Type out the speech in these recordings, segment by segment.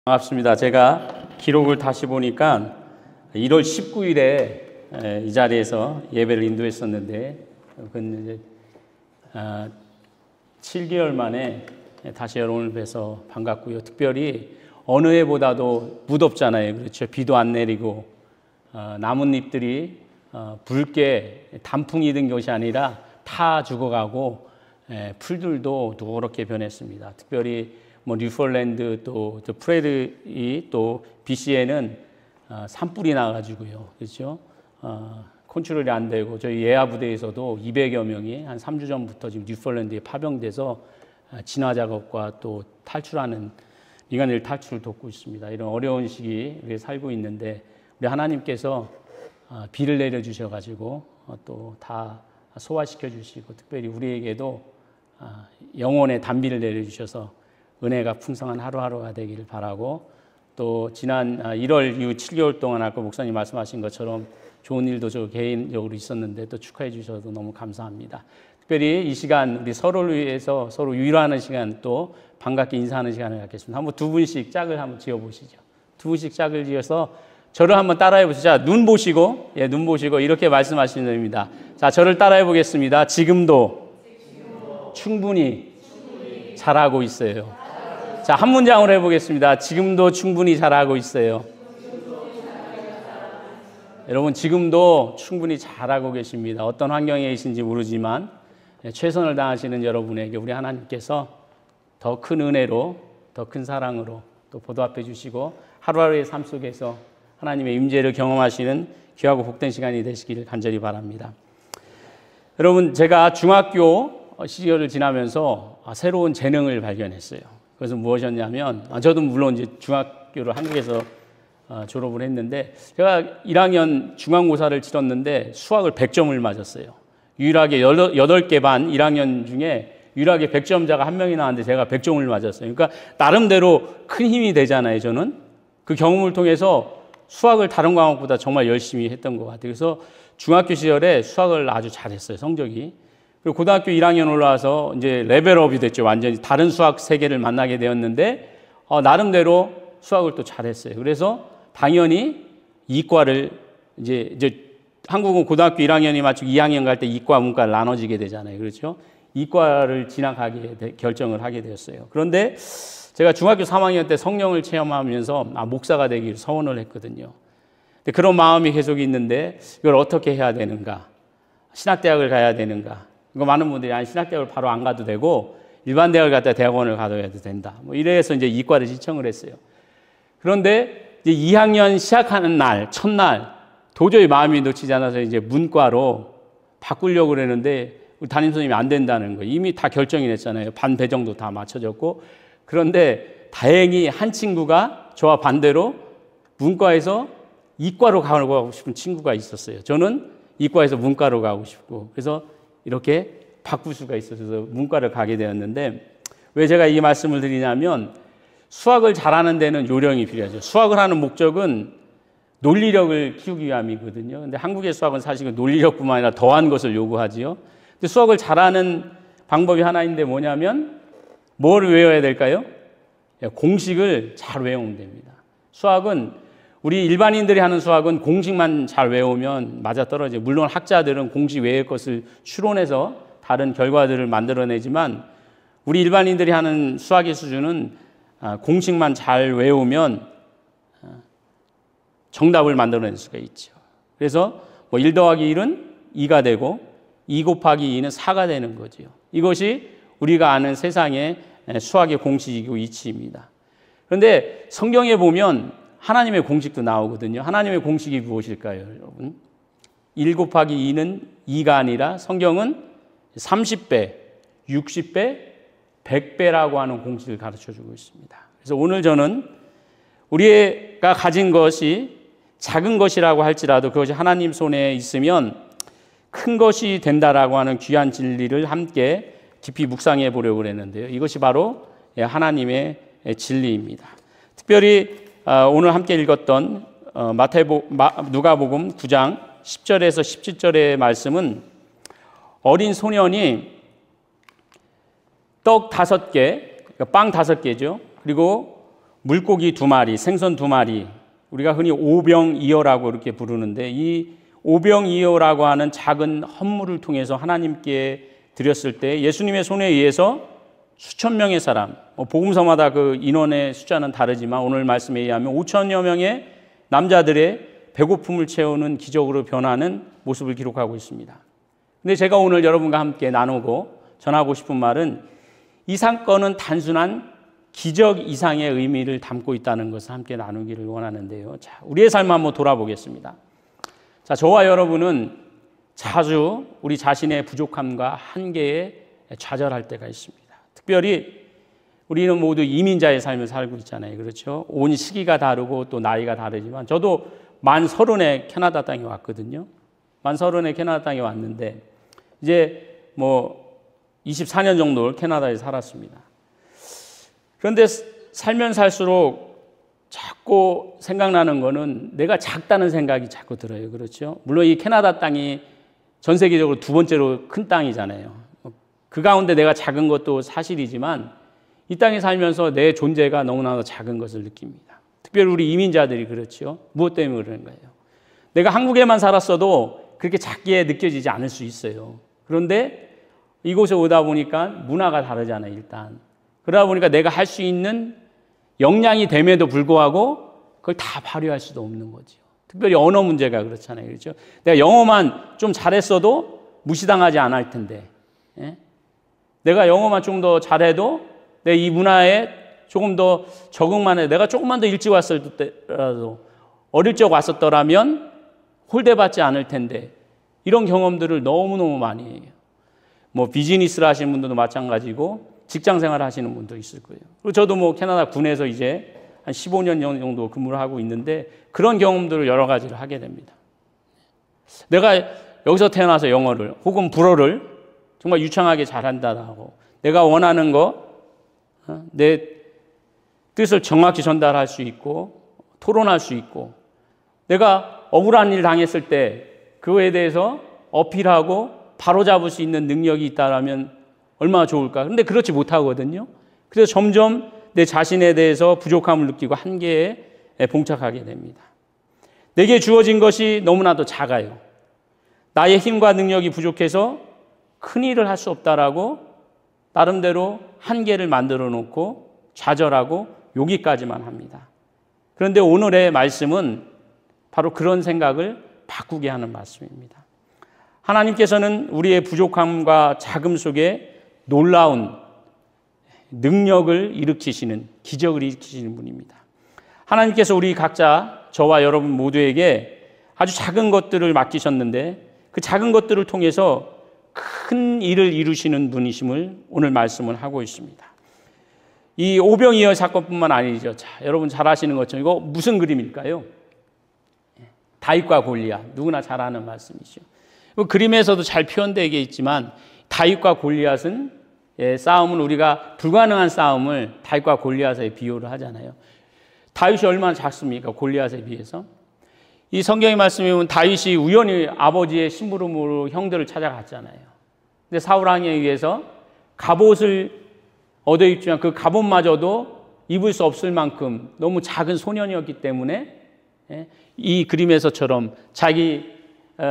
반갑습니다. 제가 기록을 다시 보니까 1월 19일에 이 자리에서 예배를 인도했었는데 그건 이제 7개월 만에 다시 여러분을 뵈서 반갑고요. 특별히 어느 해보다도 무덥잖아요. 그렇죠. 비도 안 내리고 나뭇잎들이 붉게 단풍이 든 것이 아니라 타 죽어가고 풀들도 누렇게 변했습니다. 특별히 뉴폴랜드 또 프레리 또 BC에는 산불이 나가지고요, 그렇죠? 컨트롤이 안 되고 저희 예하 부대에서도 200여 명이 한 3주 전부터 지금 뉴폴랜드에 파병돼서 진화 작업과 또 탈출하는 민간인 탈출을 돕고 있습니다. 이런 어려운 시기 우리 살고 있는데 우리 하나님께서 비를 내려 주셔가지고 또 다 소화시켜 주시고 특별히 우리에게도 영혼의 단비를 내려 주셔서 은혜가 풍성한 하루하루가 되기를 바라고 또 지난 1월 이후 7개월 동안 아까 목사님 말씀하신 것처럼 좋은 일도 저 개인적으로 있었는데 또 축하해 주셔서 너무 감사합니다. 특별히 이 시간 우리 서로를 위해서 서로 위로하는 시간 또 반갑게 인사하는 시간을 갖겠습니다. 한번 두 분씩 짝을 한번 지어보시죠. 두 분씩 짝을 지어서 저를 한번 따라해 보시죠. 자, 눈 보시고 눈 보시고 이렇게 말씀하시는 겁니다. 자, 저를 따라해 보겠습니다. 지금도 충분히 잘하고 있어요. 자, 한 문장으로 해보겠습니다. 지금도 충분히 잘하고 있어요. 여러분, 지금도 충분히 잘하고 계십니다. 어떤 환경에 계신지 모르지만 최선을 다하시는 여러분에게 우리 하나님께서 더 큰 은혜로, 더 큰 사랑으로 또 보답해 주시고 하루하루의 삶 속에서 하나님의 임재를 경험하시는 귀하고 복된 시간이 되시기를 간절히 바랍니다. 여러분, 제가 중학교 시절을 지나면서 새로운 재능을 발견했어요. 그것은 무엇이었냐면 저도 물론 이제 중학교를 한국에서 졸업을 했는데 제가 1학년 중간고사를 치렀는데 수학을 100점을 맞았어요. 유일하게 8개 반 1학년 중에 유일하게 100점자가 한 명이 나왔는데 제가 100점을 맞았어요. 그러니까 나름대로 큰 힘이 되잖아요. 저는 그 경험을 통해서 수학을 다른 과목보다 정말 열심히 했던 것 같아요. 그래서 중학교 시절에 수학을 아주 잘했어요. 성적이. 그리고 고등학교 1학년 올라와서 이제 레벨업이 됐죠. 완전히 다른 수학 세계를 만나게 되었는데 나름대로 수학을 또 잘했어요. 그래서 당연히 이과를 이제 한국은 고등학교 1학년이 마치고 2학년 갈 때 이과 문과를 나눠지게 되잖아요. 그렇죠? 이과를 진학하게 결정을 하게 되었어요. 그런데 제가 중학교 3학년 때 성령을 체험하면서 목사가 되기를 서원을 했거든요. 근데 그런 마음이 계속 있는데 이걸 어떻게 해야 되는가? 신학대학을 가야 되는가? 이거 많은 분들이 신학대학을 바로 안 가도 되고 일반 대학을 갔다 대학원을 가둬야 된다. 이래서 이제 이과를 신청을 했어요. 그런데 이제 2학년 시작하는 날, 첫날 도저히 마음이 놓치지 않아서 이제 문과로 바꾸려고 그랬는데 담임 선생님이 안 된다는 거예요. 이미 다 결정이 됐잖아요. 반 배정도 다 맞춰졌고. 그런데 다행히 한 친구가 저와 반대로 문과에서 이과로 가고 싶은 친구가 있었어요. 저는 이과에서 문과로 가고 싶고 그래서 이렇게 바꿀 수가 있어서 문과를 가게 되었는데 왜 제가 이 말씀을 드리냐면 수학을 잘하는 데는 요령이 필요하죠. 수학을 하는 목적은 논리력을 키우기 위함이거든요. 근데 한국의 수학은 사실은 논리력뿐만 아니라 더한 것을 요구하지요. 근데 수학을 잘하는 방법이 하나 있는데 뭐냐면 뭘 외워야 될까요? 공식을 잘 외우면 됩니다. 수학은 우리 일반인들이 하는 수학은 공식만 잘 외우면 맞아떨어져요. 물론 학자들은 공식 외의 것을 추론해서 다른 결과들을 만들어내지만 우리 일반인들이 하는 수학의 수준은 공식만 잘 외우면 정답을 만들어낼 수가 있죠. 그래서 1 더하기 1은 2가 되고 2 곱하기 2는 4가 되는 거죠. 이것이 우리가 아는 세상의 수학의 공식이고 이치입니다. 그런데 성경에 보면 하나님의 공식도 나오거든요. 하나님의 공식이 무엇일까요, 여러분? 1 곱하기 2는 2가 아니라 성경은 30배, 60배, 100배라고 하는 공식을 가르쳐주고 있습니다. 그래서 오늘 저는 우리가 가진 것이 작은 것이라고 할지라도 그것이 하나님 손에 있으면 큰 것이 된다라고 하는 귀한 진리를 함께 깊이 묵상해 보려고 했는데요. 이것이 바로 하나님의 진리입니다. 특별히 오늘 함께 읽었던 누가복음 9장 10절에서 17절의 말씀은 어린 소년이 떡 5개, 빵 5개죠. 그리고 물고기 2마리, 생선 2마리, 우리가 흔히 오병이어라고 이렇게 부르는데 이 오병이어라고 하는 작은 헌물을 통해서 하나님께 드렸을 때 예수님의 손에 의해서 수천 명의 사람, 복음서마다 그 인원의 숫자는 다르지만 오늘 말씀에 의하면 5천여 명의 남자들의 배고픔을 채우는 기적으로 변하는 모습을 기록하고 있습니다. 근데 제가 오늘 여러분과 함께 나누고 전하고 싶은 말은 이 사건은 단순한 기적 이상의 의미를 담고 있다는 것을 함께 나누기를 원하는데요. 자, 우리의 삶을 한번 돌아보겠습니다. 자, 저와 여러분은 자주 우리 자신의 부족함과 한계에 좌절할 때가 있습니다. 특별히 우리는 모두 이민자의 삶을 살고 있잖아요. 그렇죠? 온 시기가 다르고 또 나이가 다르지만 저도 만 30에 캐나다 땅에 왔거든요. 만 30에 캐나다 땅에 왔는데 이제 24년 정도를 캐나다에 살았습니다. 그런데 살면 살수록 자꾸 생각나는 거는 내가 작다는 생각이 자꾸 들어요. 그렇죠? 물론 이 캐나다 땅이 전 세계적으로 2번째로 큰 땅이잖아요. 그 가운데 내가 작은 것도 사실이지만 이 땅에 살면서 내 존재가 너무나도 작은 것을 느낍니다. 특별히 우리 이민자들이 그렇죠. 무엇 때문에 그러는 거예요? 내가 한국에만 살았어도 그렇게 작게 느껴지지 않을 수 있어요. 그런데 이곳에 오다 보니까 문화가 다르잖아요, 일단. 그러다 보니까 내가 할 수 있는 역량이 됨에도 불구하고 그걸 다 발휘할 수도 없는 거죠. 특별히 언어 문제가 그렇잖아요, 그렇죠? 내가 영어만 좀 잘했어도 무시당하지 않을 텐데, 예? 내가 영어만 좀 더 잘해도 내 이 문화에 조금 더 적응만 해. 내가 조금만 더 일찍 왔을 때라도 어릴 적 왔었더라면 홀대받지 않을 텐데 이런 경험들을 너무너무 많이 해요. 비즈니스를 하시는 분들도 마찬가지고 직장 생활을 하시는 분도 있을 거예요. 그리고 저도 캐나다 군에서 이제 한 15년 정도 근무를 하고 있는데 그런 경험들을 여러 가지를 하게 됩니다. 내가 여기서 태어나서 영어를 혹은 불어를 정말 유창하게 잘한다고 내가 원하는 내 뜻을 정확히 전달할 수 있고 토론할 수 있고 내가 억울한 일 당했을 때 그거에 대해서 어필하고 바로잡을 수 있는 능력이 있다면 얼마나 좋을까. 그런데 그렇지 못하거든요. 그래서 점점 내 자신에 대해서 부족함을 느끼고 한계에 봉착하게 됩니다. 내게 주어진 것이 너무나도 작아요. 나의 힘과 능력이 부족해서 큰 일을 할 수 없다라고 나름대로 한계를 만들어 놓고 좌절하고 여기까지만 합니다. 그런데 오늘의 말씀은 바로 그런 생각을 바꾸게 하는 말씀입니다. 하나님께서는 우리의 부족함과 자금 속에 놀라운 능력을 일으키시는, 기적을 일으키시는 분입니다. 하나님께서 우리 각자, 저와 여러분 모두에게 아주 작은 것들을 맡기셨는데 그 작은 것들을 통해서 큰 일을 이루시는 분이심을 오늘 말씀을 하고 있습니다. 이 오병이어 사건뿐만 아니죠. 자, 여러분 잘 아시는 것처럼 이거 무슨 그림일까요? 다윗과 골리앗, 누구나 잘 아는 말씀이죠. 그림에서도 잘 표현되어 있지만 다윗과 골리앗은 싸움은 우리가 불가능한 싸움을 다윗과 골리앗에 비유를 하잖아요. 다윗이 얼마나 작습니까? 골리앗에 비해서. 이 성경의 말씀에 보면 다윗이 우연히 아버지의 심부름으로 형들을 찾아갔잖아요. 근데 사울 왕에 의해서 갑옷을 얻어 입지만 그 갑옷마저도 입을 수 없을 만큼 너무 작은 소년이었기 때문에 이 그림에서처럼 자기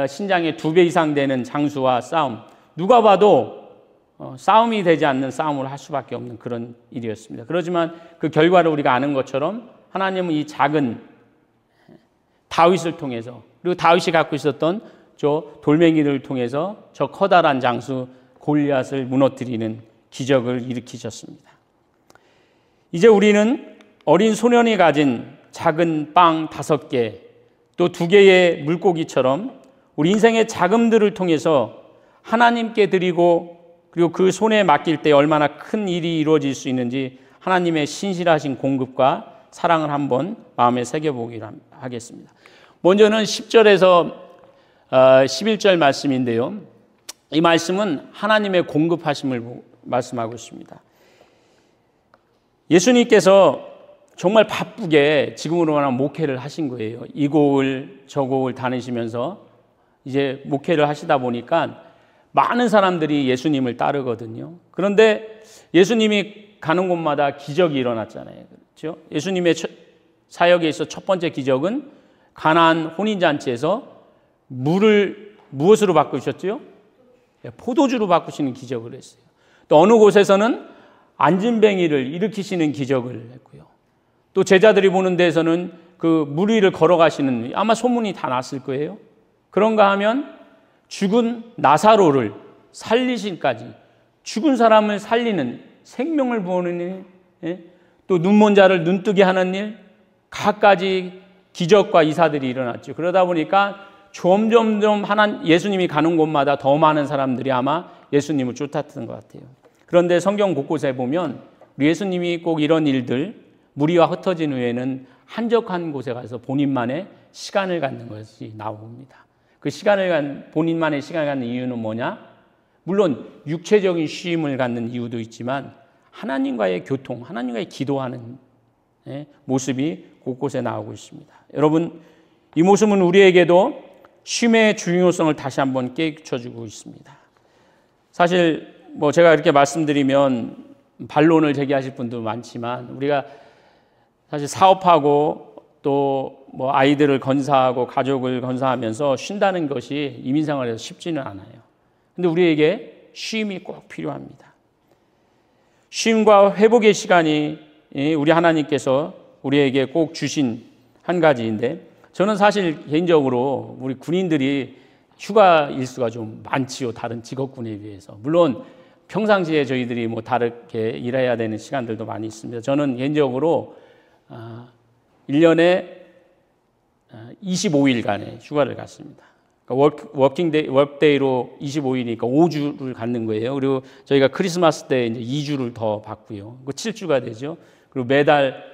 신장의 2배 이상 되는 장수와 싸움, 누가 봐도 싸움이 되지 않는 싸움을 할 수밖에 없는 그런 일이었습니다. 그렇지만 그 결과를 우리가 아는 것처럼 하나님은 이 작은 다윗을 통해서 그리고 다윗이 갖고 있었던 저 돌멩이를 통해서 저 커다란 장수 골리앗을 무너뜨리는 기적을 일으키셨습니다. 이제 우리는 어린 소년이 가진 작은 빵 5개 또 2개의 물고기처럼 우리 인생의 자금들을 통해서 하나님께 드리고 그리고 그 손에 맡길 때 얼마나 큰 일이 이루어질 수 있는지 하나님의 신실하신 공급과 사랑을 한번 마음에 새겨보기로 하겠습니다. 먼저는 10절에서 11절 말씀인데요. 이 말씀은 하나님의 공급하심을 말씀하고 있습니다. 예수님께서 정말 바쁘게 지금으로 말하면 목회를 하신 거예요. 이 곡을 저 곡을 다니시면서 이제 목회를 하시다 보니까 많은 사람들이 예수님을 따르거든요. 그런데 예수님이 가는 곳마다 기적이 일어났잖아요. 그렇죠? 예수님의 사역에 있어 첫 번째 기적은 가나안 혼인잔치에서 물을 무엇으로 바꾸셨죠? 포도주로 바꾸시는 기적을 했어요. 또 어느 곳에서는 안진뱅이를 일으키시는 기적을 했고요. 또 제자들이 보는 데에서는 그 물 위를 걸어가시는, 아마 소문이 다 났을 거예요. 그런가 하면 죽은 나사로를 살리신까지, 죽은 사람을 살리는, 생명을 부어는 일, 또 눈먼 자를 눈뜨게 하는 일, 갖가지 기적과 이사들이 일어났죠. 그러다 보니까 점점점 예수님이 가는 곳마다 더 많은 사람들이 아마 예수님을 쫓았던 것 같아요. 그런데 성경 곳곳에 보면 우리 예수님이 꼭 이런 일들, 무리와 흩어진 후에는 한적한 곳에 가서 본인만의 시간을 갖는 것이 나옵니다. 그 본인만의 시간을 갖는 이유는 뭐냐? 물론 육체적인 쉼을 갖는 이유도 있지만 하나님과의 교통, 하나님과의 기도하는 모습이 곳곳에 나오고 있습니다. 여러분, 이 모습은 우리에게도 쉼의 중요성을 다시 한번 깨우쳐주고 있습니다. 사실 제가 이렇게 말씀드리면 반론을 제기하실 분도 많지만, 우리가 사실 사업하고 또 아이들을 건사하고 가족을 건사하면서 쉰다는 것이 이민생활에서 쉽지는 않아요. 근데 우리에게 쉼이 꼭 필요합니다. 쉼과 회복의 시간이 우리 하나님께서 우리에게 꼭 주신 한 가지인데, 저는 사실 개인적으로 우리 군인들이 휴가 일수가 좀 많지요. 다른 직업군에 비해서. 물론 평상시에 저희들이 다르게 일해야 되는 시간들도 많이 있습니다. 저는 개인적으로 1년에 25일간의 휴가를 갔습니다. 그러니까 워크데이로 25일이니까 5주를 갖는 거예요. 그리고 저희가 크리스마스 때 이제 2주를 더 받고요. 그 7주가 되죠. 그리고 매달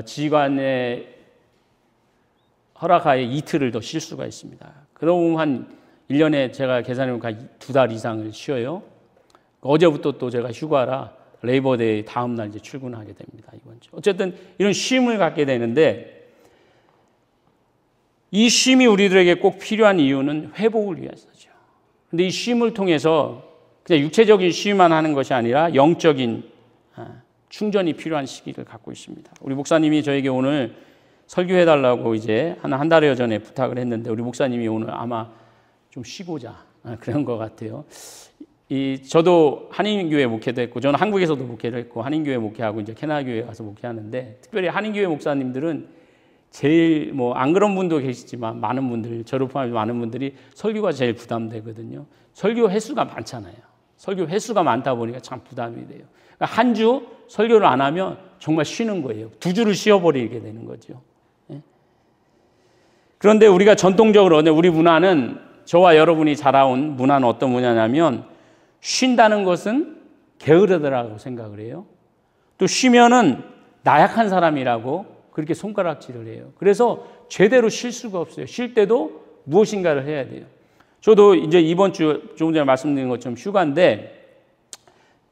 지휘관의 허락하에 이틀을 더 쉴 수가 있습니다. 그러면 한 1년에 제가 계산해보면 2달 이상을 쉬어요. 어제부터 또 제가 휴가라 레이버데이 다음 날 이제 출근하게 됩니다. 이번 주. 어쨌든 이런 쉼을 갖게 되는데, 이 쉼이 우리들에게 꼭 필요한 이유는 회복을 위해서죠. 근데 이 쉼을 통해서 그냥 육체적인 쉼만 하는 것이 아니라 영적인 충전이 필요한 시기를 갖고 있습니다. 우리 목사님이 저에게 오늘 설교해달라고 이제 한 달여 전에 부탁을 했는데, 우리 목사님이 오늘 아마 좀 쉬고자 그런 것 같아요. 저도 한인교회 목회도 했고, 저는 한국에서도 목회를 했고, 한인교회 목회하고 이제 캐나다교회 가서 목회하는데, 특별히 한인교회 목사님들은 제일 안 그런 분도 계시지만 많은 분들, 저를 포함해서 많은 분들이 설교가 제일 부담되거든요. 설교 횟수가 많잖아요. 설교 횟수가 많다 보니까 참 부담이 돼요. 그러니까 한 주 설교를 안 하면 정말 쉬는 거예요. 2주를 쉬어버리게 되는 거죠. 그런데 우리가 전통적으로, 우리 문화는, 저와 여러분이 자라온 문화는 어떤 문화냐면, 쉰다는 것은 게으르다라고 생각을 해요. 또 쉬면은 나약한 사람이라고 그렇게 손가락질을 해요. 그래서 제대로 쉴 수가 없어요. 쉴 때도 무엇인가를 해야 돼요. 저도 이제 이번 주 조금 전에 말씀드린 것처럼 휴가인데,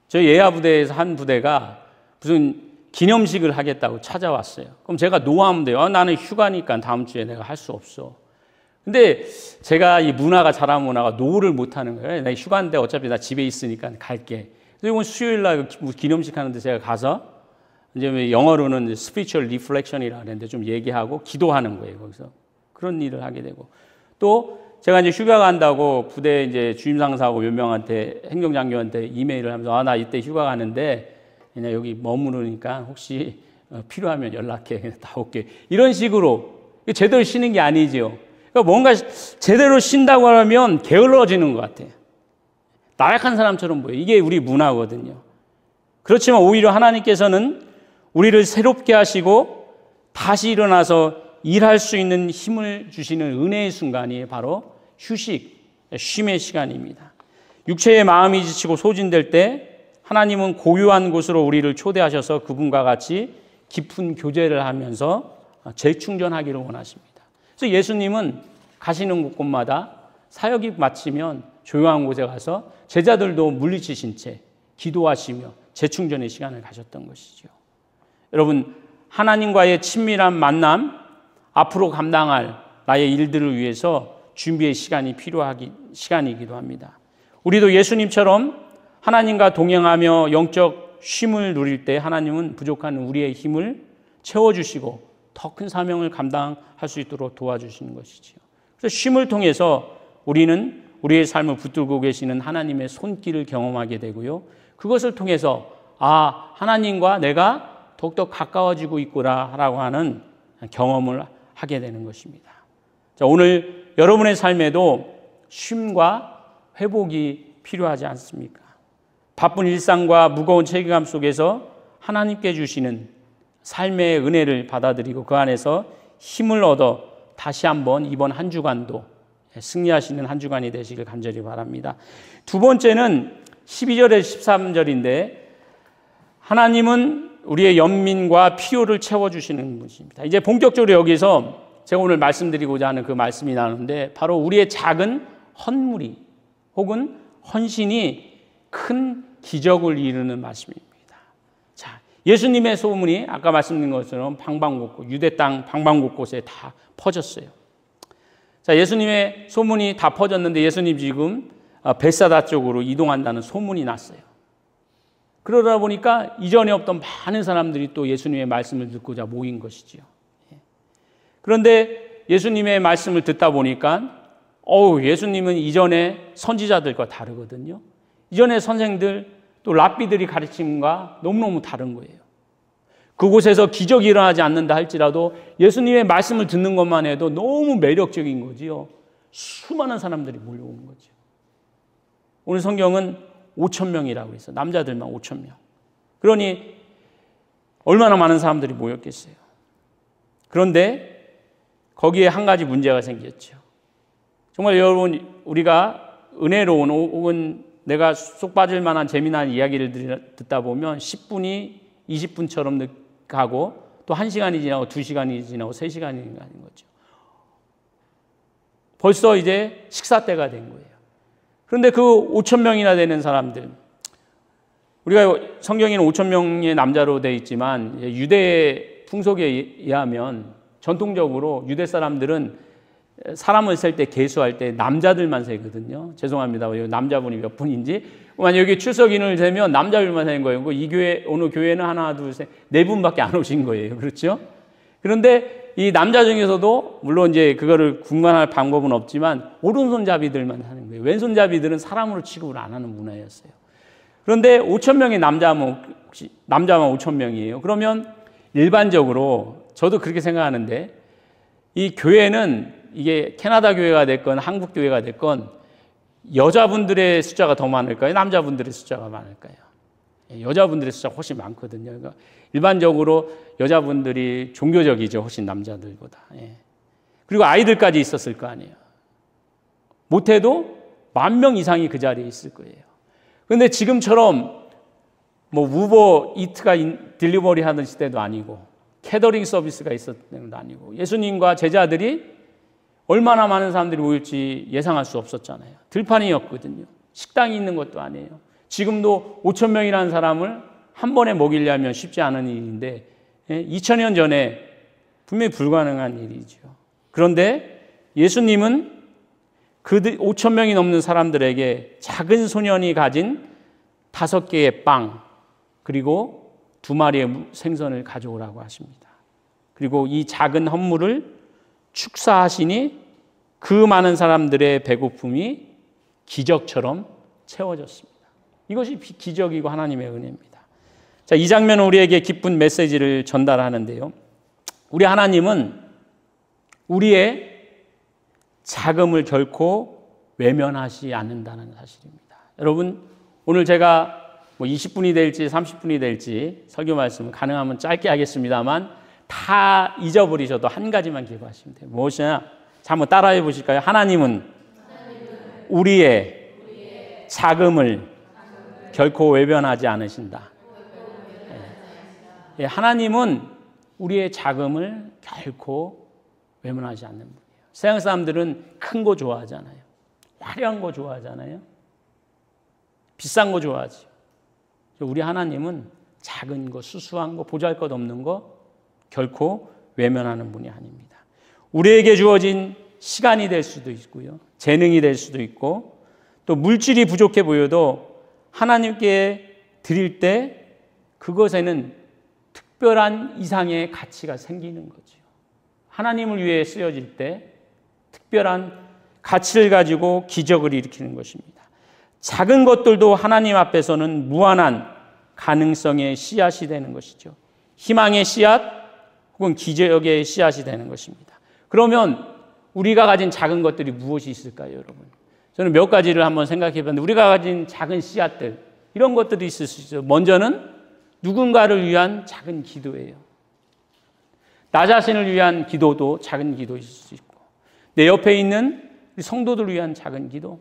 저희 예하 부대에서 한 부대가 무슨 기념식을 하겠다고 찾아왔어요. 그럼 제가 노하면 돼요. 나는 휴가니까 다음 주에 내가 할 수 없어. 근데 제가 이 문화가, 자라온 문화가 노를 못 하는 거예요. 나 휴가인데 어차피 나 집에 있으니까 갈게. 그래서 이번 수요일 날 기념식 하는데 제가 가서 이제 영어로는 spiritual reflection이라고 하는데 좀 얘기하고 기도하는 거예요. 거기서 그런 일을 하게 되고, 또 제가 이제 휴가 간다고 부대 이제 주임 상사하고 몇 명한테, 행정장교한테 이메일을 하면서 나 이때 휴가 가는데 그냥 여기 머무르니까 혹시 필요하면 연락해. 그냥 다 올게. 이런 식으로 제대로 쉬는 게 아니죠. 그러니까 뭔가 제대로 쉰다고 하면 게을러지는 것 같아요. 나약한 사람처럼 보여요. 이게 우리 문화거든요. 그렇지만 오히려 하나님께서는 우리를 새롭게 하시고 다시 일어나서 일할 수 있는 힘을 주시는 은혜의 순간이 바로 휴식, 쉼의 시간입니다. 육체의 마음이 지치고 소진될 때 하나님은 고요한 곳으로 우리를 초대하셔서 그분과 같이 깊은 교제를 하면서 재충전하기를 원하십니다. 그래서 예수님은 가시는 곳마다 사역이 마치면 조용한 곳에 가서 제자들도 물리치신 채 기도하시며 재충전의 시간을 가졌던 것이죠. 여러분, 하나님과의 친밀한 만남, 앞으로 감당할 나의 일들을 위해서 준비의 시간이 시간이기도 합니다. 우리도 예수님처럼 하나님과 동행하며 영적 쉼을 누릴 때 하나님은 부족한 우리의 힘을 채워주시고 더 큰 사명을 감당할 수 있도록 도와주시는 것이지요. 그래서 쉼을 통해서 우리는 우리의 삶을 붙들고 계시는 하나님의 손길을 경험하게 되고요. 그것을 통해서 하나님과 내가 더욱더 가까워지고 있구나라고 하는 경험을 하게 되는 것입니다. 자, 오늘 여러분의 삶에도 쉼과 회복이 필요하지 않습니까? 바쁜 일상과 무거운 책임감 속에서 하나님께 주시는 삶의 은혜를 받아들이고 그 안에서 힘을 얻어 다시 한번 이번 한 주간도 승리하시는 한 주간이 되시길 간절히 바랍니다. 두 번째는 12절에 13절인데 하나님은 우리의 연민과 필요를 채워주시는 분이십니다. 이제 본격적으로 여기서 제가 오늘 말씀드리고자 하는 그 말씀이 나오는데 바로 우리의 작은 헌물이 혹은 헌신이 큰 기적을 이루는 말씀입니다. 자, 예수님의 소문이 아까 말씀드린 것처럼 방방곡곡 유대 땅 방방곡곡에 다 퍼졌어요. 자, 예수님의 소문이 다 퍼졌는데 예수님 지금 벳사다 쪽으로 이동한다는 소문이 났어요. 그러다 보니까 이전에 없던 많은 사람들이 또 예수님의 말씀을 듣고자 모인 것이지요. 그런데 예수님의 말씀을 듣다 보니까 예수님은 이전에 선지자들과 다르거든요. 이전에 선생들 또 랍비들이 가르침과 너무너무 다른 거예요. 그곳에서 기적이 일어나지 않는다 할지라도 예수님의 말씀을 듣는 것만 해도 너무 매력적인 거지요. 수많은 사람들이 몰려오는 거죠. 오늘 성경은 5,000명이라고 해서 남자들만 5,000명. 그러니 얼마나 많은 사람들이 모였겠어요. 그런데 거기에 한 가지 문제가 생겼죠. 정말 여러분 우리가 은혜로운 혹은 내가 쏙 빠질 만한 재미난 이야기를 듣다 보면 10분이 20분처럼 가고 또 1시간이 지나고 2시간이 지나고 3시간이 가는 거죠. 벌써 이제 식사 때가 된 거예요. 그런데 그 5,000명이나 되는 사람들, 우리가 성경에는 5,000명의 남자로 되어 있지만 유대 풍속에 의하면 전통적으로 유대 사람들은 사람을 셀 때 계수할 때 남자들만 세거든요. 죄송합니다. 남자분이 몇 분인지. 만약 여기 출석인을 세면 남자들만 세는 거예요. 이 교회, 오늘 교회는 하나, 둘, 셋, 4분밖에 안 오신 거예요. 그렇죠? 그런데 이 남자 중에서도 물론 이제 그거를 구분할 방법은 없지만 오른손잡이들만 하는 거예요. 왼손잡이들은 사람으로 취급을 안 하는 문화였어요. 그런데 5,000명의 남자만 5,000명이에요. 그러면 일반적으로 저도 그렇게 생각하는데 이 교회는 이게 캐나다 교회가 됐건 한국 교회가 됐건 여자분들의 숫자가 더 많을까요? 남자분들의 숫자가 많을까요? 여자분들의 숫자가 훨씬 많거든요. 그러니까 일반적으로 여자분들이 종교적이죠. 훨씬 남자들보다. 그리고 아이들까지 있었을 거 아니에요. 못해도 10,000명 이상이 그 자리에 있을 거예요. 그런데 지금처럼 우버 이트가 딜리버리 하던 시대도 아니고 캐더링 서비스가 있었던 것도 아니고 예수님과 제자들이 얼마나 많은 사람들이 모일지 예상할 수 없었잖아요. 들판이었거든요. 식당이 있는 것도 아니에요. 지금도 5,000명이라는 사람을 한 번에 먹이려면 쉽지 않은 일인데 2000년 전에 분명히 불가능한 일이죠. 그런데 예수님은 그 5,000명이 넘는 사람들에게 작은 소년이 가진 5개의 빵 그리고 2마리의 생선을 가져오라고 하십니다. 그리고 이 작은 헌물을 축사하시니 그 많은 사람들의 배고픔이 기적처럼 채워졌습니다. 이것이 기적이고 하나님의 은혜입니다. 자, 이 장면은 우리에게 기쁜 메시지를 전달하는데요. 우리 하나님은 우리의 자금을 결코 외면하지 않는다는 사실입니다. 여러분, 오늘 제가 20분이 될지 30분이 될지 설교 말씀은 가능하면 짧게 하겠습니다만 다 잊어버리셔도 한 가지만 기억하시면 돼요. 무엇이냐? 자, 한번 따라해 보실까요? 하나님은 우리의 자금을 결코 외면하지 않으신다. 하나님은 우리의 자금을 결코 외면하지 않는 분이에요. 세상 사람들은 큰 거 좋아하잖아요. 화려한 거 좋아하잖아요. 비싼 거 좋아하죠. 우리 하나님은 작은 거, 수수한 거, 보잘것없는 거 결코 외면하는 분이 아닙니다. 우리에게 주어진 시간이 될 수도 있고요. 재능이 될 수도 있고 또 물질이 부족해 보여도 하나님께 드릴 때 그것에는 특별한 이상의 가치가 생기는 거죠. 하나님을 위해 쓰여질 때 특별한 가치를 가지고 기적을 일으키는 것입니다. 작은 것들도 하나님 앞에서는 무한한 가능성의 씨앗이 되는 것이죠. 희망의 씨앗 혹은 기적의 씨앗이 되는 것입니다. 그러면 우리가 가진 작은 것들이 무엇이 있을까요, 여러분? 저는 몇 가지를 한번 생각해 봤는데 우리가 가진 작은 씨앗들, 이런 것들이 있을 수 있어요. 먼저는 누군가를 위한 작은 기도예요. 나 자신을 위한 기도도 작은 기도일 수 있고, 내 옆에 있는 우리 성도들을 위한 작은 기도,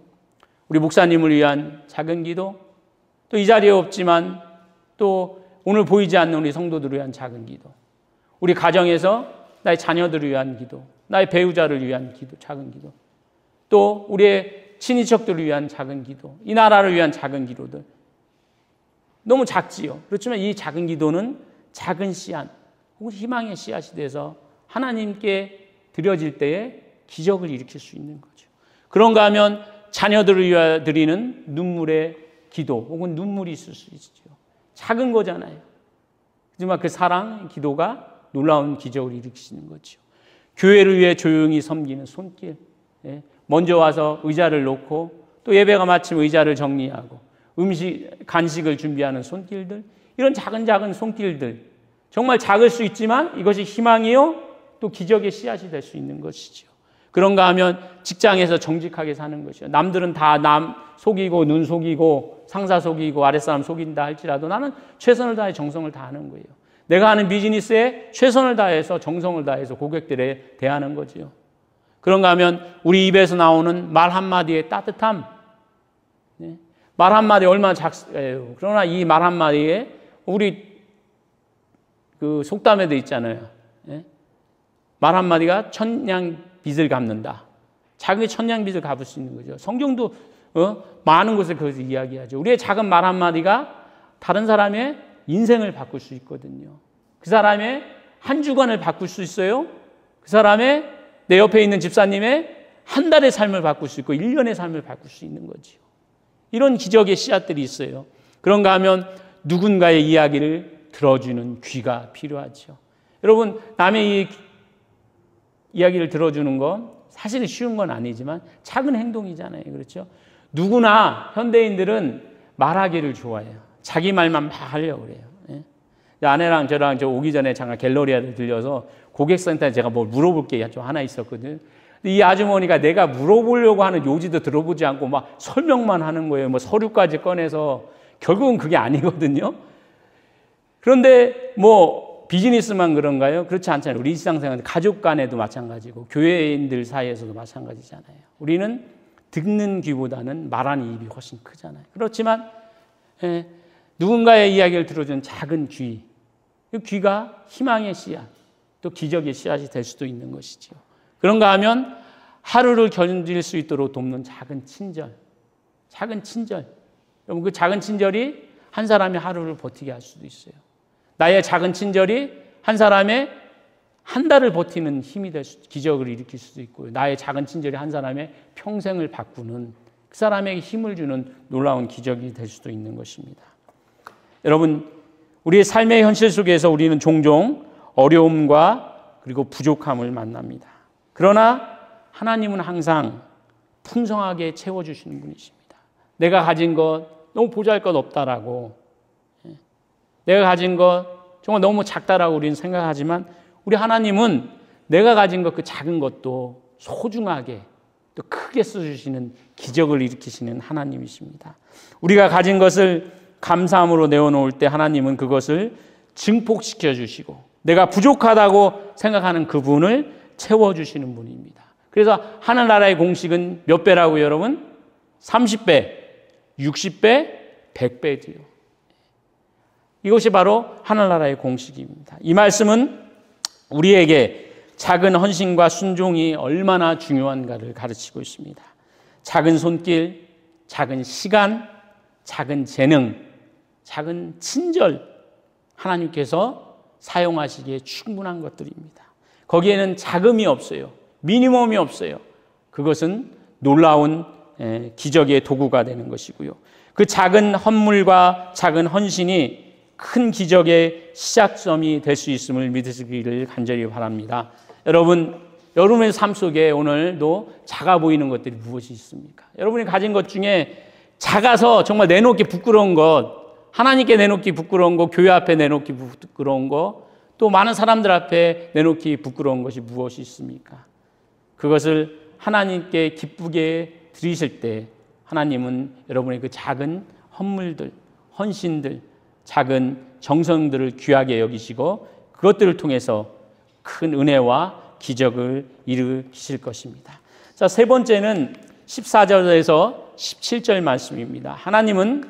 우리 목사님을 위한 작은 기도, 또 이 자리에 없지만 또 오늘 보이지 않는 우리 성도들을 위한 작은 기도, 우리 가정에서 나의 자녀들을 위한 기도, 나의 배우자를 위한 기도, 작은 기도, 또 우리의 친인척들을 위한 작은 기도, 이 나라를 위한 작은 기도들. 너무 작지요. 그렇지만 이 작은 기도는 작은 씨앗 혹은 희망의 씨앗이 돼서 하나님께 드려질 때에 기적을 일으킬 수 있는 거죠. 그런가 하면 자녀들을 위하여 드리는 눈물의 기도 혹은 눈물이 있을 수 있죠. 작은 거잖아요. 하지만 그 사랑, 기도가 놀라운 기적을 일으키시는 거죠. 교회를 위해 조용히 섬기는 손길, 먼저 와서 의자를 놓고 또 예배가 마치면 의자를 정리하고 간식을 준비하는 손길들, 이런 작은 손길들, 정말 작을 수 있지만 이것이 희망이요 또 기적의 씨앗이 될 수 있는 것이죠. 그런가 하면 직장에서 정직하게 사는 것이요. 남들은 다 남 속이고 눈 속이고 상사 속이고 아랫사람 속인다 할지라도 나는 최선을 다해 정성을 다하는 거예요. 내가 하는 비즈니스에 최선을 다해서 정성을 다해서 고객들에 대하는 거지요. 그런가 하면 우리 입에서 나오는 말 한마디의 따뜻함, 말 한마디 얼마나 작아요. 그러나 이 말 한마디에 우리 그 속담에도 있잖아요. 말 한마디가 천냥빚을 갚는다. 작은 천냥빚을 갚을 수 있는 거죠. 성경도 많은 곳에 그것을 이야기하죠. 우리의 작은 말 한마디가 다른 사람의 인생을 바꿀 수 있거든요. 그 사람의 한 주간을 바꿀 수 있어요. 그 사람의 내 옆에 있는 집사님의 한 달의 삶을 바꿀 수 있고 1년의 삶을 바꿀 수 있는 거지요. 이런 기적의 씨앗들이 있어요. 그런가 하면 누군가의 이야기를 들어주는 귀가 필요하죠. 여러분, 남의 이 이야기를 들어주는 건 사실은 쉬운 건 아니지만 작은 행동이잖아요. 그렇죠? 누구나 현대인들은 말하기를 좋아해요. 자기 말만 막 하려고 그래요. 아내랑 저랑 저 오기 전에 잠깐 갤러리아를 들려서 고객센터에 제가 뭘 물어볼 게 좀 하나 있었거든요. 이 아주머니가 내가 물어보려고 하는 요지도 들어보지 않고 막 설명만 하는 거예요. 뭐 서류까지 꺼내서. 결국은 그게 아니거든요. 그런데 뭐 비즈니스만 그런가요? 그렇지 않잖아요. 우리 일상생활, 가족 간에도 마찬가지고 교회인들 사이에서도 마찬가지잖아요. 우리는 듣는 귀보다는 말하는 입이 훨씬 크잖아요. 그렇지만 누군가의 이야기를 들어주는 작은 귀, 이 귀가 희망의 씨앗, 또 기적의 씨앗이 될 수도 있는 것이죠. 그런가 하면 하루를 견딜 수 있도록 돕는 작은 친절. 여러분, 그 작은 친절이 한 사람의 하루를 버티게 할 수도 있어요. 나의 작은 친절이 한 사람의 한 달을 버티는 힘이 될 수, 기적을 일으킬 수도 있고요. 나의 작은 친절이 한 사람의 평생을 바꾸는, 그 사람에게 힘을 주는 놀라운 기적이 될 수도 있는 것입니다. 여러분, 우리의 삶의 현실 속에서 우리는 종종 어려움과 그리고 부족함을 만납니다. 그러나 하나님은 항상 풍성하게 채워주시는 분이십니다. 내가 가진 것 너무 보잘것없다라고, 내가 가진 것 정말 너무 작다라고 우리는 생각하지만 우리 하나님은 내가 가진 것 그 작은 것도 소중하게 또 크게 써주시는, 기적을 일으키시는 하나님이십니다. 우리가 가진 것을 감사함으로 내어놓을 때 하나님은 그것을 증폭시켜 주시고 내가 부족하다고 생각하는 그분을 채워주시는 분입니다. 그래서 하늘나라의 공식은 몇 배라고요, 여러분? 30배, 60배, 100배지요. 이것이 바로 하늘나라의 공식입니다. 이 말씀은 우리에게 작은 헌신과 순종이 얼마나 중요한가를 가르치고 있습니다. 작은 손길, 작은 시간, 작은 재능, 작은 친절, 하나님께서 사용하시기에 충분한 것들입니다. 거기에는 자금이 없어요. 미니멈이 없어요. 그것은 놀라운 기적의 도구가 되는 것이고요. 그 작은 헌물과 작은 헌신이 큰 기적의 시작점이 될 수 있음을 믿으시기를 간절히 바랍니다. 여러분의 삶 속에 오늘도 작아 보이는 것들이 무엇이 있습니까? 여러분이 가진 것 중에 작아서 정말 내놓기 부끄러운 것, 하나님께 내놓기 부끄러운 것, 교회 앞에 내놓기 부끄러운 것, 또 많은 사람들 앞에 내놓기 부끄러운 것이 무엇이 있습니까? 그것을 하나님께 기쁘게 드리실 때 하나님은 여러분의 그 작은 헌물들, 헌신들, 작은 정성들을 귀하게 여기시고 그것들을 통해서 큰 은혜와 기적을 이루실 것입니다. 자, 세 번째는 14절에서 17절 말씀입니다. 하나님은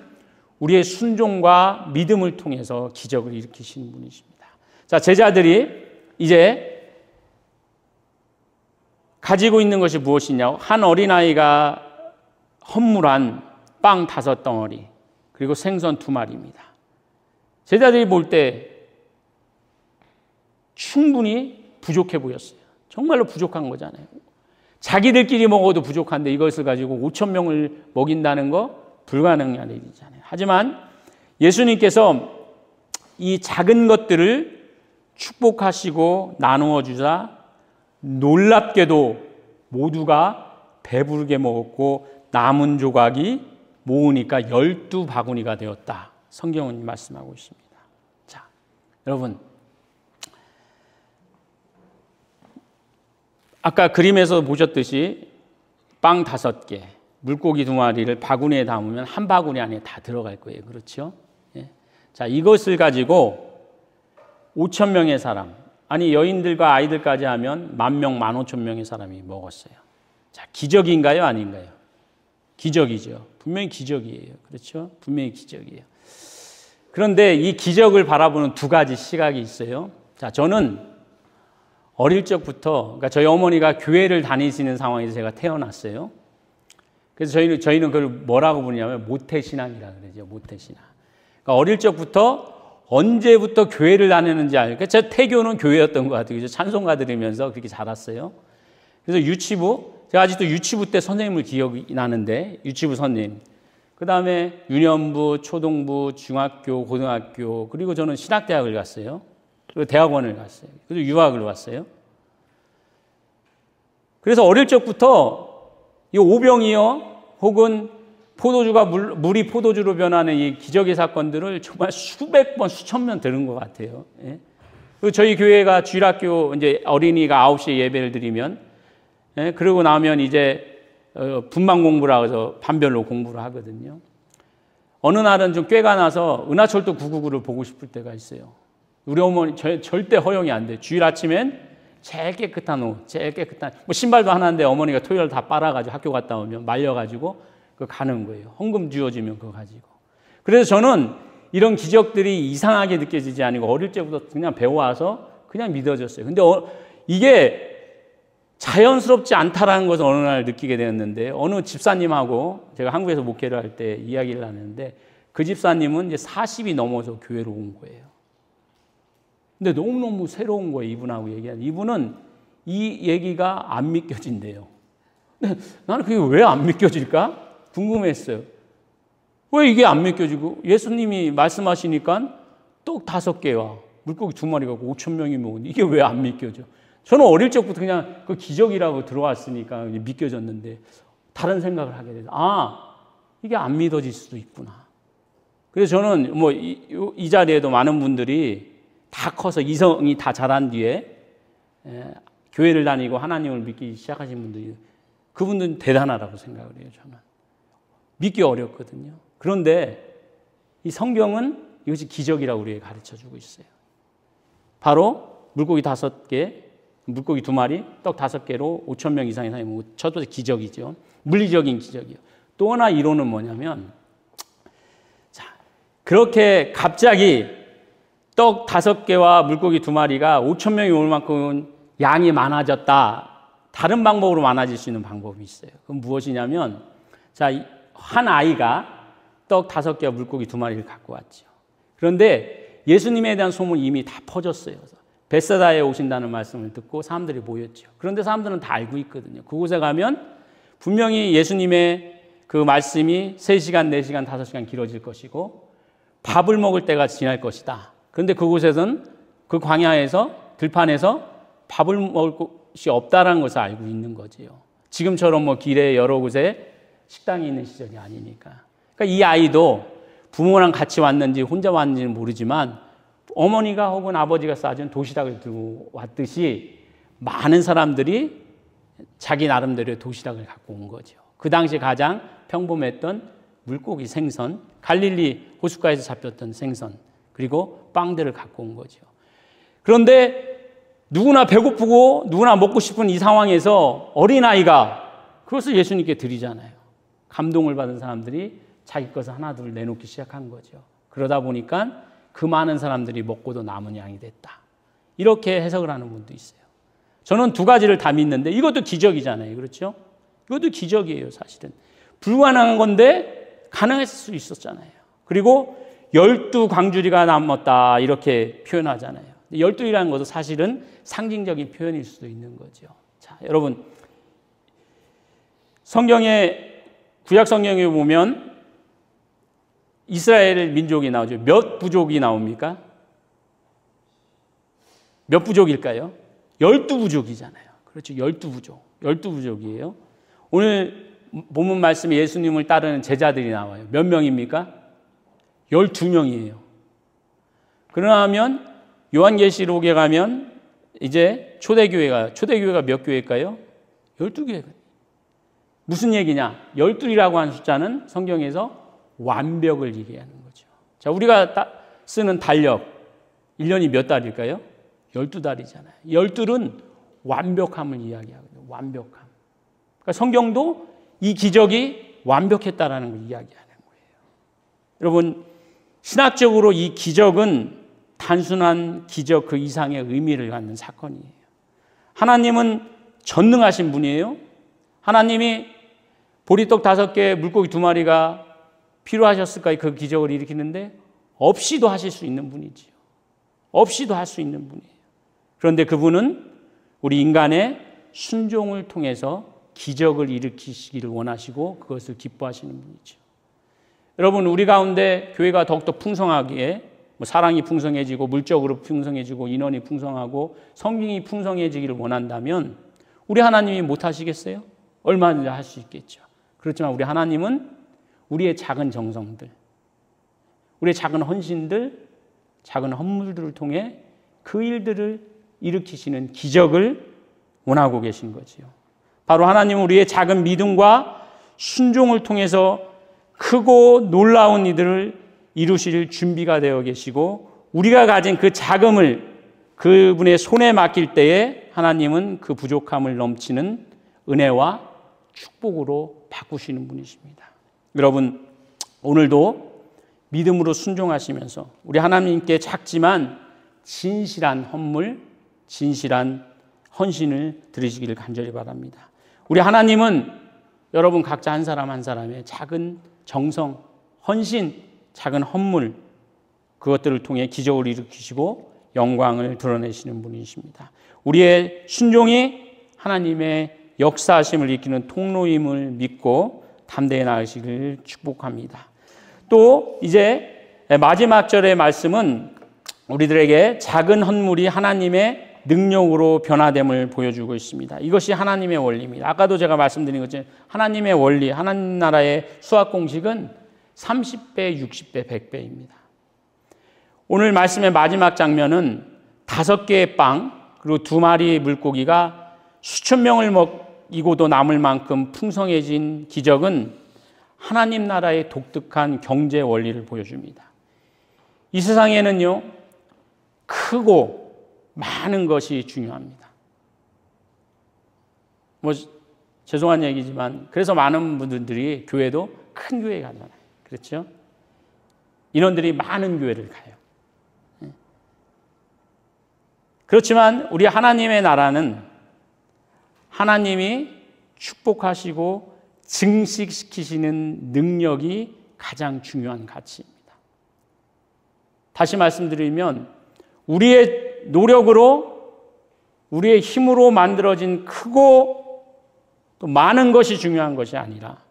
우리의 순종과 믿음을 통해서 기적을 일으키시는 분이십니다. 자, 제자들이 이제 가지고 있는 것이 무엇이냐? 한 어린아이가 헌물한 빵 5덩어리, 그리고 생선 2마리입니다. 제자들이 볼 때 충분히 부족해 보였어요. 정말로 부족한 거잖아요. 자기들끼리 먹어도 부족한데 이것을 가지고 5천 명을 먹인다는 거 불가능한 일이잖아요. 하지만 예수님께서 이 작은 것들을 축복하시고 나누어 주사 놀랍게도 모두가 배부르게 먹었고 남은 조각이 모으니까 12바구니가 되었다. 성경은 말씀하고 있습니다. 자, 여러분, 아까 그림에서 보셨듯이 빵 5개, 물고기 2마리를 바구니에 담으면 한 바구니 안에 다 들어갈 거예요. 그렇죠? 예. 자, 이것을 가지고 5천 명의 사람, 아니 여인들과 아이들까지 하면 10,000명, 15,000명의 사람이 먹었어요. 자, 기적인가요? 아닌가요? 기적이죠. 분명히 기적이에요. 그렇죠? 분명히 기적이에요. 그런데 이 기적을 바라보는 2가지 시각이 있어요. 자, 저는 어릴 적부터, 그러니까 저희 어머니가 교회를 다니시는 상황에서 제가 태어났어요. 그래서 저희는 그걸 뭐라고 부르냐면 모태신앙이라고 그러죠. 모태신앙. 그러니까 어릴 적부터 언제부터 교회를 다니는지 알고, 제 태교는 교회였던 것 같아요. 찬송가 들으면서 그렇게 자랐어요. 그래서 유치부, 제가 아직도 유치부 때 선생님을 기억이 나는데, 유치부 선생님. 그 다음에 유년부, 초등부, 중학교, 고등학교, 그리고 저는 신학대학을 갔어요. 그리고 대학원을 갔어요. 그리고 유학을 왔어요. 그래서 어릴 적부터 이 오병이어 혹은 포도주가 물이 포도주로 변하는 이 기적의 사건들을 정말 수백 번, 수천 번 들은 것 같아요. 예? 그리고 저희 교회가 주일학교 이제 어린이가 9시에 예배를 드리면, 예? 그러고 나면 이제 분만 공부라 해서 반별로 공부를 하거든요. 어느 날은 좀 꾀가 나서 은하철도 999를 보고 싶을 때가 있어요. 우리 어머니 절대 허용이 안 돼. 주일 아침엔 제일 깨끗한 옷, 제일 깨끗한 뭐 신발도 하나인데 어머니가 토요일 다 빨아가지고 학교 갔다 오면 말려가지고 그 가는 거예요. 헌금 주어지면 그거 가지고. 그래서 저는 이런 기적들이 이상하게 느껴지지 않고 어릴 때부터 그냥 배워와서 그냥 믿어졌어요. 근데 이게 자연스럽지 않다라는 것을 어느 날 느끼게 되었는데, 어느 집사님하고 제가 한국에서 목회를 할 때 이야기를 하는데, 그 집사님은 이제 40이 넘어서 교회로 온 거예요. 근데 너무너무 새로운 거예요. 이분하고 얘기하는. 이분은 이 얘기가 안 믿겨진대요. 나는 그게 왜 안 믿겨질까? 궁금했어요. 왜 이게 안 믿겨지고, 예수님이 말씀하시니까 떡 5개와 물고기 2마리 갖고 5천 명이 먹는데 이게 왜 안 믿겨져? 저는 어릴 적부터 그냥 그 기적이라고 들어왔으니까 믿겨졌는데 다른 생각을 하게 돼서, 이게 안 믿어질 수도 있구나. 그래서 저는 뭐 이 자리에도 많은 분들이 다 커서 이성이 다 자란 뒤에 교회를 다니고 하나님을 믿기 시작하신 분들이, 그분들은 대단하다고 생각을 해요. 저는 믿기 어렵거든요. 그런데 이 성경은 이것이 기적이라고 우리에게 가르쳐주고 있어요. 바로 물고기 5개, 물고기 2마리, 떡 5개로 5천 명 이상의 사람이 먹고, 첫 번째 기적이죠. 물리적인 기적이요. 또 하나 이론은 뭐냐면, 자, 그렇게 갑자기 떡 5개와 물고기 2마리가 5천 명이 올 만큼 양이 많아졌다. 다른 방법으로 많아질 수 있는 방법이 있어요. 그건 무엇이냐면, 자, 한 아이가 떡 5개와 물고기 2마리를 갖고 왔죠. 그런데 예수님에 대한 소문이 이미 다 퍼졌어요. 벳사다에 오신다는 말씀을 듣고 사람들이 모였죠. 그런데 사람들은 다 알고 있거든요. 그곳에 가면 분명히 예수님의 그 말씀이 3시간, 4시간, 5시간 길어질 것이고, 밥을 먹을 때가 지날 것이다. 그런데 그곳에서는 그 광야에서 들판에서 밥을 먹을 곳이 없다라는 것을 알고 있는 거지요. 지금처럼 뭐 길에 여러 곳에 식당이 있는 시절이 아니니까. 그러니까 이 아이도 부모랑 같이 왔는지 혼자 왔는지는 모르지만 어머니가 혹은 아버지가 싸준 도시락을 들고 왔듯이 많은 사람들이 자기 나름대로의 도시락을 갖고 온 거죠. 그 당시 가장 평범했던 물고기 생선, 갈릴리 호숫가에서 잡혔던 생선, 그리고 빵들을 갖고 온 거죠. 그런데 누구나 배고프고 누구나 먹고 싶은 이 상황에서 어린아이가 그것을 예수님께 드리잖아요. 감동을 받은 사람들이 자기 것을 하나둘 내놓기 시작한 거죠. 그러다 보니까 그 많은 사람들이 먹고도 남은 양이 됐다. 이렇게 해석을 하는 분도 있어요. 저는 두 가지를 다 믿는데 이것도 기적이잖아요. 그렇죠? 이것도 기적이에요, 사실은. 불가능한 건데 가능했을 수 있었잖아요. 그리고 12광주리가 남았다 이렇게 표현하잖아요. 12이라는 것도 사실은 상징적인 표현일 수도 있는 거죠. 자, 여러분, 구약 성경에 보면 이스라엘 민족이 나오죠. 몇 부족이 나옵니까? 몇 부족일까요? 12부족이잖아요. 그렇죠. 12부족. 12부족이에요. 오늘 본문 말씀에 예수님을 따르는 제자들이 나와요. 몇 명입니까? 12명이에요. 그러면 요한계시록에 가면 이제 초대교회가 몇 교회일까요? 12교회가. 무슨 얘기냐? 12이라고 하는 숫자는 성경에서 완벽을 얘기하는 거죠. 자, 우리가 쓰는 달력, 1년이 몇 달일까요? 12달이잖아요. 12은 완벽함을 이야기하거든요. 완벽함. 그러니까 성경도 이 기적이 완벽했다라는 걸 이야기하는 거예요. 여러분, 신학적으로 이 기적은 단순한 기적 그 이상의 의미를 갖는 사건이에요. 하나님은 전능하신 분이에요. 하나님이 보리떡 5개, 물고기 2마리가 필요하셨을까요? 그 기적을 일으키는데 없이도 하실 수 있는 분이지요. 없이도 할 수 있는 분이에요. 그런데 그분은 우리 인간의 순종을 통해서 기적을 일으키시기를 원하시고 그것을 기뻐하시는 분이죠. 여러분, 우리 가운데 교회가 더욱더 풍성하기에 사랑이 풍성해지고 물적으로 풍성해지고 인원이 풍성하고 성경이 풍성해지기를 원한다면 우리 하나님이 못하시겠어요? 얼마든지 할 수 있겠죠. 그렇지만 우리 하나님은 우리의 작은 정성들, 우리의 작은 헌신들, 작은 헌물들을 통해 그 일들을 일으키시는 기적을 원하고 계신 거지요. 바로 하나님은 우리의 작은 믿음과 순종을 통해서 크고 놀라운 이들을 이루실 준비가 되어 계시고 우리가 가진 그 자금을 그분의 손에 맡길 때에 하나님은 그 부족함을 넘치는 은혜와 축복으로 바꾸시는 분이십니다. 여러분, 오늘도 믿음으로 순종하시면서 우리 하나님께 작지만 진실한 헌물, 진실한 헌신을 드리시기를 간절히 바랍니다. 우리 하나님은 여러분 각자 한 사람 한 사람의 작은 정성, 헌신, 작은 헌물 그것들을 통해 기적을 일으키시고 영광을 드러내시는 분이십니다. 우리의 순종이 하나님의 역사하심을 일으키는 통로임을 믿고 담대히 나아가시기를 축복합니다. 또 이제 마지막 절의 말씀은 우리들에게 작은 헌물이 하나님의 능력으로 변화됨을 보여주고 있습니다. 이것이 하나님의 원리입니다. 아까도 제가 말씀드린 것처럼 하나님의 원리, 하나님 나라의 수학 공식은 30배, 60배, 100배입니다. 오늘 말씀의 마지막 장면은 5개의 빵 그리고 2마리 물고기가 수천 명을 먹이고도 남을 만큼 풍성해진 기적은 하나님 나라의 독특한 경제 원리를 보여줍니다. 이 세상에는요, 크고 많은 것이 중요합니다. 죄송한 얘기지만 그래서 많은 분들이 교회도 큰 교회 가잖아요. 그렇죠? 인원들이 많은 교회를 가요. 그렇지만 우리 하나님의 나라는 하나님이 축복하시고 증식시키시는 능력이 가장 중요한 가치입니다. 다시 말씀드리면 우리의 노력으로 우리의 힘으로 만들어진 크고 또 많은 것이 중요한 것이 아니라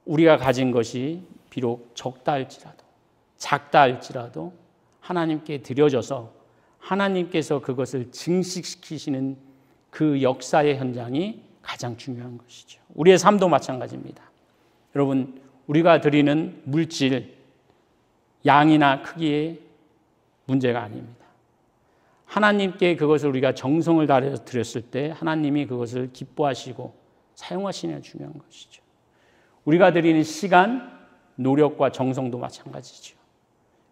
우리가 가진 것이 비록 적다 할지라도 작다 할지라도 하나님께 드려져서 하나님께서 그것을 증식시키시는 그 역사의 현장이 가장 중요한 것이죠. 우리의 삶도 마찬가지입니다. 여러분, 우리가 드리는 물질, 양이나 크기의 문제가 아닙니다. 하나님께 그것을 우리가 정성을 다해서 드렸을 때 하나님이 그것을 기뻐하시고 사용하시는 게 중요한 것이죠. 우리가 드리는 시간, 노력과 정성도 마찬가지죠.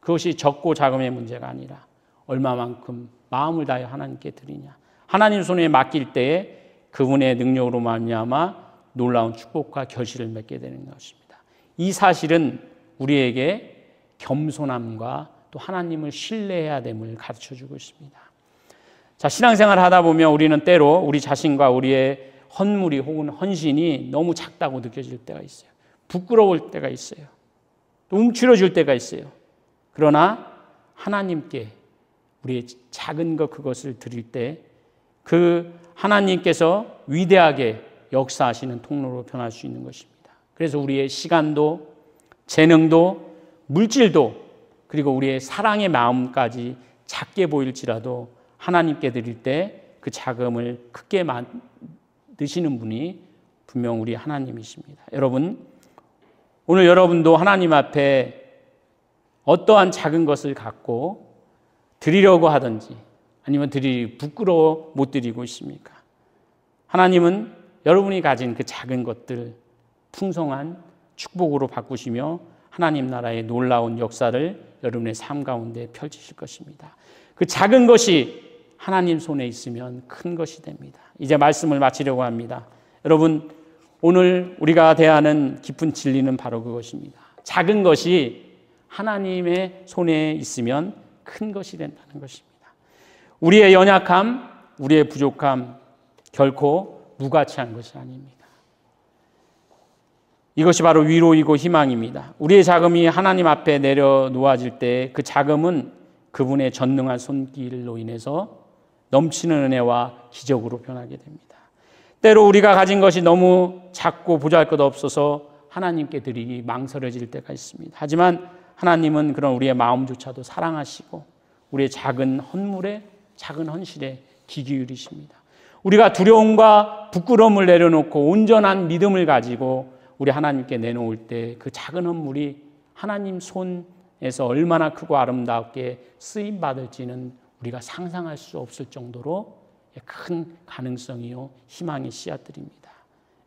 그것이 적고 작음의 문제가 아니라 얼마만큼 마음을 다해 하나님께 드리냐. 하나님 손에 맡길 때에 그분의 능력으로 말미암아 놀라운 축복과 결실을 맺게 되는 것입니다. 이 사실은 우리에게 겸손함과 또 하나님을 신뢰해야 됨을 가르쳐주고 있습니다. 자, 신앙생활을 하다 보면 우리는 때로 우리 자신과 우리의 헌물이 혹은 헌신이 너무 작다고 느껴질 때가 있어요. 부끄러울 때가 있어요. 또 움츠러질 때가 있어요. 그러나 하나님께 우리의 작은 것 그것을 드릴 때 그 하나님께서 위대하게 역사하시는 통로로 변할 수 있는 것입니다. 그래서 우리의 시간도 재능도 물질도 그리고 우리의 사랑의 마음까지 작게 보일지라도 하나님께 드릴 때 그 자금을 크게 만드시는 분이 분명 우리 하나님이십니다. 여러분, 오늘 여러분도 하나님 앞에 어떠한 작은 것을 갖고 드리려고 하든지 아니면 드리기 부끄러워 못 드리고 있습니까? 하나님은 여러분이 가진 그 작은 것들 풍성한 축복으로 바꾸시며 하나님 나라의 놀라운 역사를 여러분의 삶 가운데 펼치실 것입니다. 그 작은 것이 하나님 손에 있으면 큰 것이 됩니다. 이제 말씀을 마치려고 합니다. 여러분, 오늘 우리가 대하는 깊은 진리는 바로 그것입니다. 작은 것이 하나님의 손에 있으면 큰 것이 된다는 것입니다. 우리의 연약함, 우리의 부족함 결코 무가치한 것이 아닙니다. 이것이 바로 위로이고 희망입니다. 우리의 자금이 하나님 앞에 내려놓아질 때 그 자금은 그분의 전능한 손길로 인해서 넘치는 은혜와 기적으로 변하게 됩니다. 때로 우리가 가진 것이 너무 작고 보잘것없어서 하나님께 드리기 망설여질 때가 있습니다. 하지만 하나님은 그런 우리의 마음조차도 사랑하시고 우리의 작은 헌물에 작은 헌신에 귀 기울이십니다. 우리가 두려움과 부끄러움을 내려놓고 온전한 믿음을 가지고 우리 하나님께 내놓을 때 그 작은 헌물이 하나님 손에서 얼마나 크고 아름답게 쓰임받을지는 우리가 상상할 수 없을 정도로 큰 가능성이요 희망의 씨앗들입니다.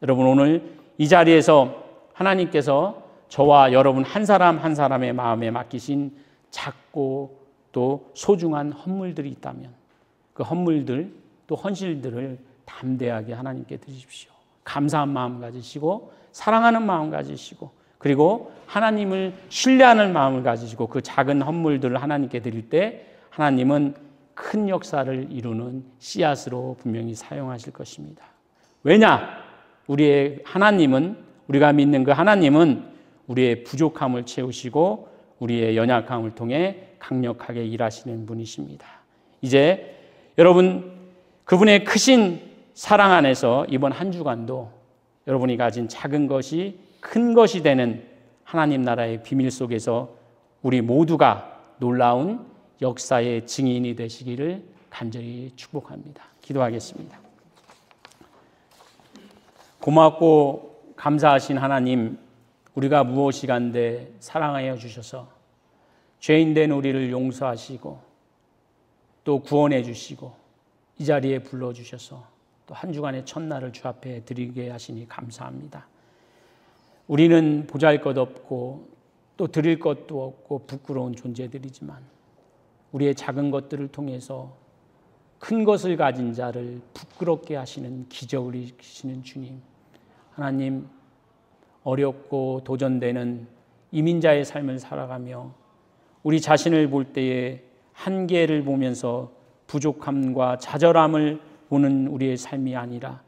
여러분, 오늘 이 자리에서 하나님께서 저와 여러분 한 사람 한 사람의 마음에 맡기신 작고 또 소중한 헌물들이 있다면 그 헌물들 또 헌실들을 담대하게 하나님께 드리십시오. 감사한 마음 가지시고 사랑하는 마음 가지시고 그리고 하나님을 신뢰하는 마음을 가지시고 그 작은 헌물들을 하나님께 드릴 때 하나님은 큰 역사를 이루는 씨앗으로 분명히 사용하실 것입니다. 왜냐? 우리의 하나님은, 우리가 믿는 그 하나님은 우리의 부족함을 채우시고 우리의 연약함을 통해 강력하게 일하시는 분이십니다. 이제 여러분, 그분의 크신 사랑 안에서 이번 한 주간도 여러분이 가진 작은 것이 큰 것이 되는 하나님 나라의 비밀 속에서 우리 모두가 놀라운 역사의 증인이 되시기를 간절히 축복합니다. 기도하겠습니다. 고맙고 감사하신 하나님, 우리가 무엇이 간데 사랑하여 주셔서 죄인된 우리를 용서하시고 또 구원해 주시고 이 자리에 불러주셔서 또 한 주간의 첫날을 주 앞에 드리게 하시니 감사합니다. 우리는 보잘것없고 또 드릴 것도 없고 부끄러운 존재들이지만 우리의 작은 것들을 통해서 큰 것을 가진 자를 부끄럽게 하시는 기적을 일으키시는 주님, 하나님, 어렵고 도전되는 이민자의 삶을 살아가며 우리 자신을 볼 때에 한계를 보면서 부족함과 좌절함을 보는 우리의 삶이 아니라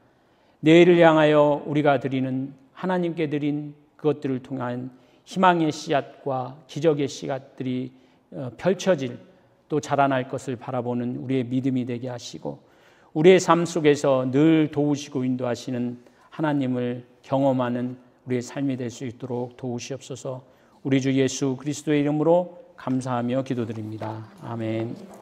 내일을 향하여 우리가 드리는 하나님께 드린 그것들을 통한 희망의 씨앗과 기적의 씨앗들이 펼쳐질 또 자라날 것을 바라보는 우리의 믿음이 되게 하시고 우리의 삶 속에서 늘 도우시고 인도하시는 하나님을 경험하는 우리의 삶이 될 수 있도록 도우시옵소서. 우리 주 예수 그리스도의 이름으로 감사하며 기도드립니다. 아멘.